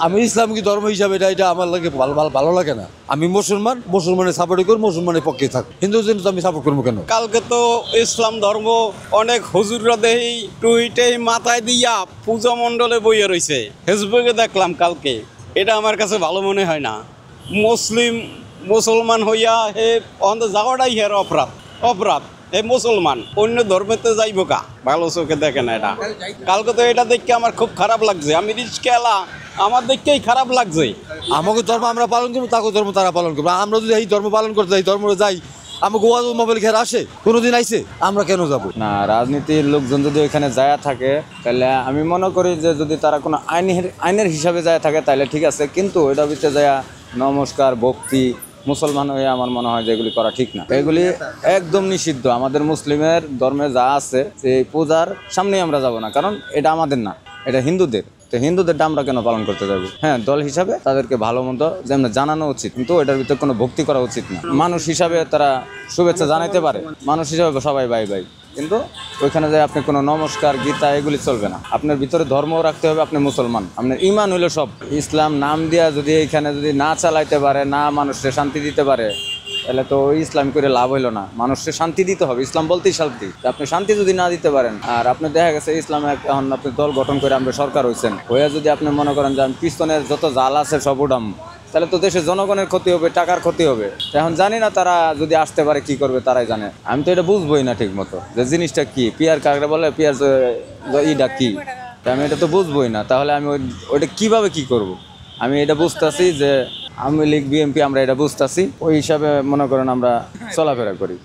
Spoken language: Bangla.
আমি ইসলামিক ধর্ম হিসাবে এটা আমার লাগে ভালো লাগে না। আমি মুসলমানের সাপোর্ট করি, মুসলমানের পক্ষে থাকি। হিন্দু তো আমি সাপোর্ট করবো কেন? কালকে তো ইসলাম ধর্ম অনেক হুজুররা দেই টুইটে মাথায় দিয়া পূজা মণ্ডলে বইয়ে রয়েছে, ফেসবুকে দেখলাম কালকে। এটা আমার কাছে ভালো মনে হয় না। মুসলমান হইয়া হে অন্ত যাওয়াটাই হের অপরাধ। হে মুসলমান অন্য ধর্মেতে যাইব কা? ভালো চোখে দেখে না এটা। কালকে তো এটা দেখে আমার খুব খারাপ লাগছে। আমি রিস্কেলা, আমার দেখেই খারাপ লাগছে। আমাকে ধর্ম আমরা পালন করবো, তাকে ধর্ম তারা পালন করবো। আমরা যদি এই ধর্ম পালন করতে যাই, ধর্ম যাই, আমাকে ওয়াজ মোবাইল ঘের আসে, কোনোদিন আইছে? আমরা কেন যাব না? রাজনীতির লোকজন যদি ওইখানে যায় থাকে, তাহলে আমি মনে করি যে যদি তারা কোনো আইনের হিসাবে যায় থাকে তাহলে ঠিক আছে, কিন্তু ওইটা ভিতরে যায় নমস্কার ভক্তি মুসলমান হয়ে আমার মনে হয় যে এগুলি করা ঠিক না। এগুলি একদম নিষিদ্ধ। আমাদের মুসলিমের ধর্মে যা আছে সেই পূজার সামনেই আমরা যাব না, কারণ এটা আমাদের না, এটা হিন্দুদের। তো হিন্দুদেরটা আমরা কেন পালন করতে যাবো? হ্যাঁ, দল হিসাবে তাদেরকে ভালো মন্দ যেমন জানানো উচিত, কিন্তু এটার ভিতরে কোনো ভক্তি করা উচিত না। মানুষ হিসাবে তারা শুভেচ্ছা জানাইতে পারে, মানুষ হিসাবে সবাই বাই বাই, কিন্তু ওইখানে যে আপনি কোনো নমস্কার গীতা এগুলি চলবে না। আপনার ভিতরে ধর্মও রাখতে হবে, আপনি মুসলমান, আপনার ইমান হইলো সব। ইসলাম নাম দিয়া যদি এইখানে যদি না চালাইতে পারে, না মানুষকে শান্তি দিতে পারে, তাহলে তো ওই ইসলাম করে লাভ হইলো না। মানুষকে শান্তি দিতে হবে, ইসলাম বলতেই শান্তি। আপনি শান্তি যদি না দিতে পারেন, আর আপনি দেখা গেছে ইসলামে এখন আপনি দল গঠন করে আমরা সরকার হয়েছেন, হয়ে যদি আপনি মনে করেন যে পিছনের যত জাল আছে সব উঠাম, তাহলে তো দেশের জনগণের ক্ষতি হবে, টাকার ক্ষতি হবে। এখন জানি না তারা যদি আসতে পারে কি করবে, তারাই জানে। আমি তো এটা বুঝবোই না ঠিক মতো যে জিনিসটা কি, পিয়ার কাকড়া বলে পিয়ার ইটা কি, আমি এটা তো বুঝবোই না। তাহলে আমি ওইটা কিভাবে কি করব? আমি এটা বুঝতেছি যে আওয়ামী লীগ বিএনপি আমরা এটা বুঝতেছি, ওই হিসাবে মনে করেন আমরা চলাফেরা করি।